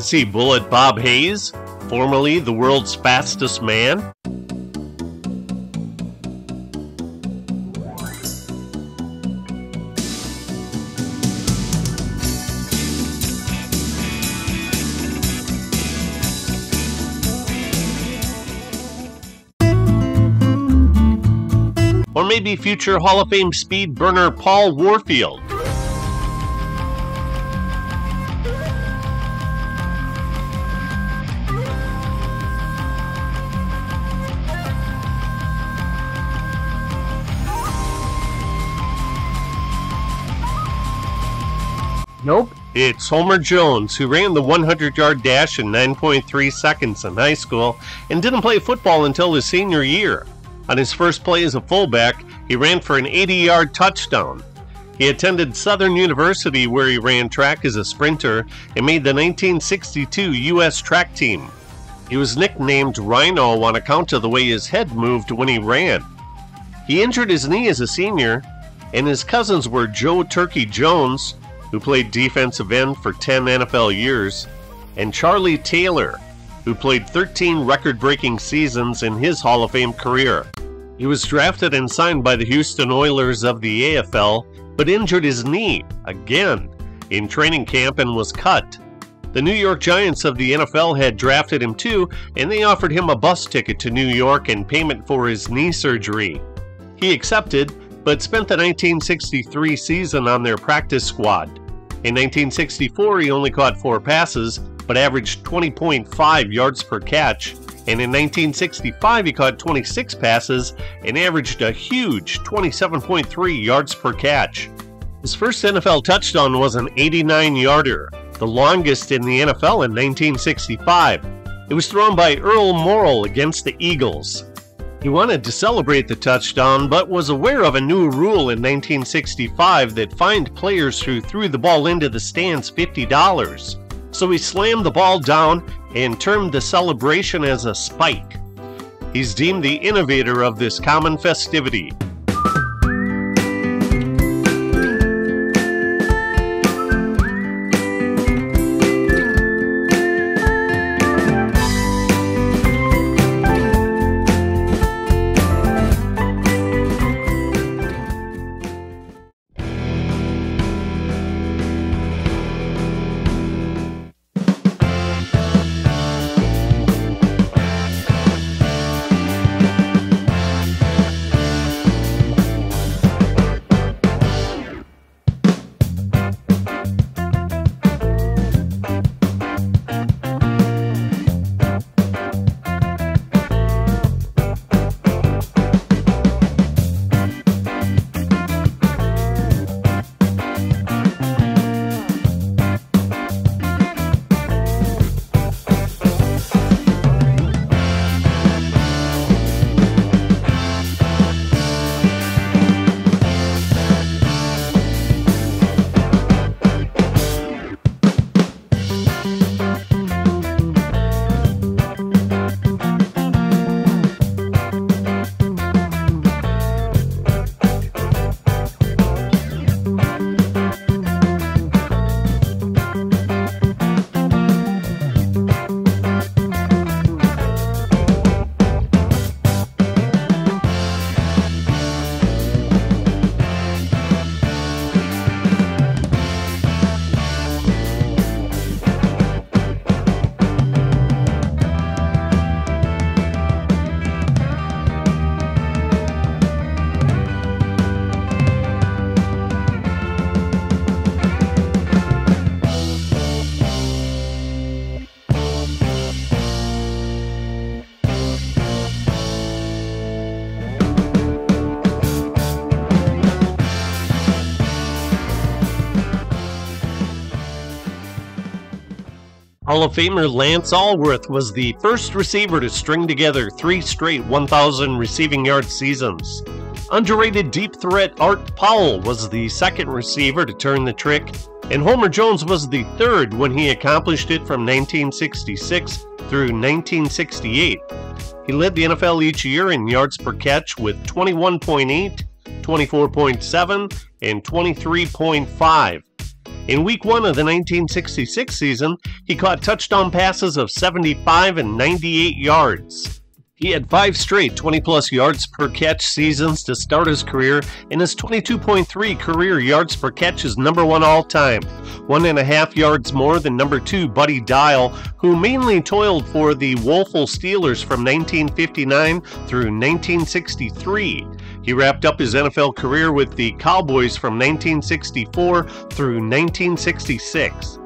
See Bullet Bob Hayes, formerly the world's fastest man? Or maybe future Hall of Fame speed burner Paul Warfield. Nope, it's Homer Jones, who ran the 100-yard dash in 9.3 seconds in high school and didn't play football until his senior year. On his first play as a fullback, he ran for an 80-yard touchdown. He attended Southern University, where he ran track as a sprinter and made the 1962 U.S. track team. He was nicknamed Rhino on account of the way his head moved when he ran. He injured his knee as a senior, and his cousins were Joe Turkey Jones, who played defensive end for 10 NFL years, and Charlie Taylor, who played 13 record-breaking seasons in his Hall of Fame career. He was drafted and signed by the Houston Oilers of the AFL, but injured his knee, again, in training camp and was cut. The New York Giants of the NFL had drafted him too, and they offered him a bus ticket to New York and payment for his knee surgery. He accepted, but spent the 1963 season on their practice squad. In 1964, he only caught 4 passes, but averaged 20.5 yards per catch, and in 1965 he caught 26 passes and averaged a huge 27.3 yards per catch. His first NFL touchdown was an 89-yarder, the longest in the NFL in 1965. It was thrown by Earl Morrall against the Eagles. He wanted to celebrate the touchdown, but was aware of a new rule in 1965 that fined players who threw the ball into the stands $50. So he slammed the ball down and termed the celebration as a spike. He's deemed the innovator of this common festivity. Hall of Famer Lance Alworth was the first receiver to string together 3 straight 1,000 receiving yard seasons. Underrated deep threat Art Powell was the second receiver to turn the trick, and Homer Jones was the third when he accomplished it from 1966 through 1968. He led the NFL each year in yards per catch with 21.8, 24.7, and 23.5. In Week 1 of the 1966 season, he caught touchdown passes of 75 and 98 yards. He had 5 straight 20-plus yards per catch seasons to start his career, and his 22.3 career yards per catch is number 1 all-time, 1.5 yards more than number 2 Buddy Dial, who mainly toiled for the Woelfel Steelers from 1959 through 1963. He wrapped up his NFL career with the Cowboys from 1964 through 1966.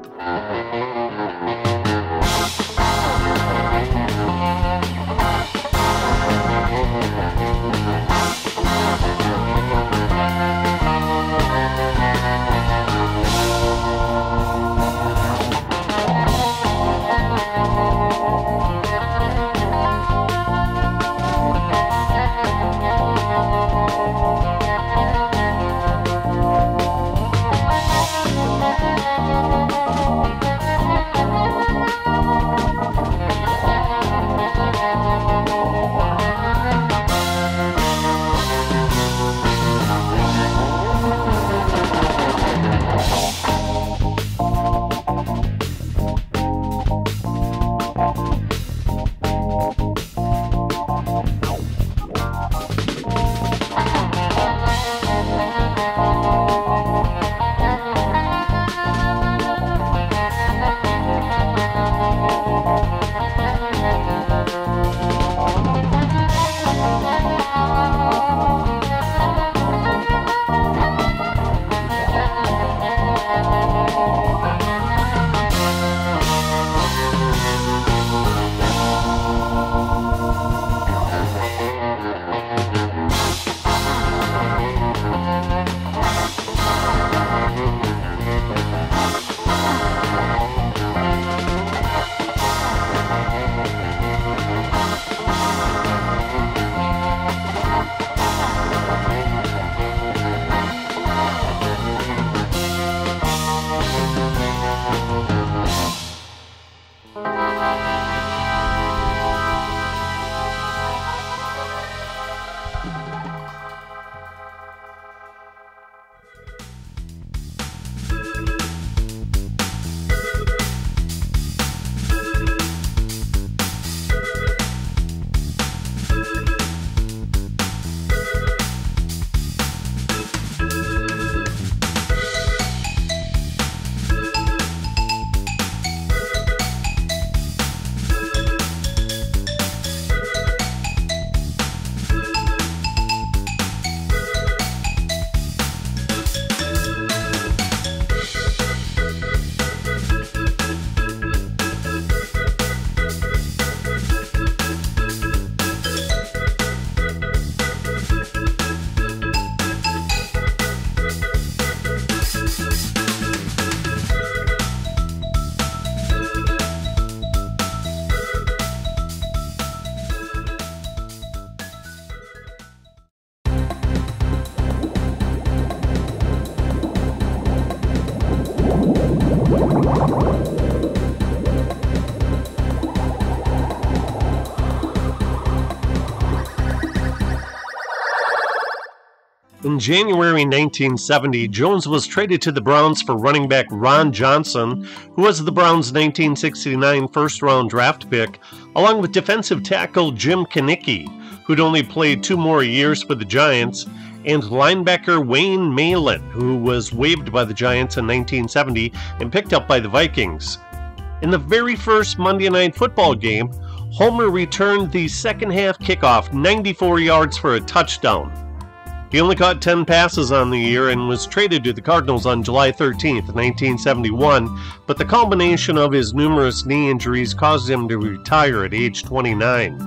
In January 1970, Jones was traded to the Browns for running back Ron Johnson, who was the Browns' 1969 first-round draft pick, along with defensive tackle Jim Kanicki, who'd only played 2 more years for the Giants, and linebacker Wayne Malin, who was waived by the Giants in 1970 and picked up by the Vikings. In the very first Monday Night Football game, Homer returned the second-half kickoff 94 yards for a touchdown. He only caught 10 passes on the year and was traded to the Cardinals on July 13, 1971, but the combination of his numerous knee injuries caused him to retire at age 29.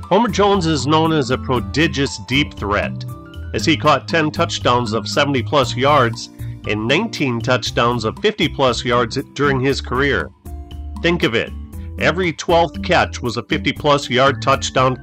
Homer Jones is known as a prodigious deep threat, as he caught 10 touchdowns of 70-plus yards and 19 touchdowns of 50-plus yards during his career. Think of it. Every 12th catch was a 50-plus yard touchdown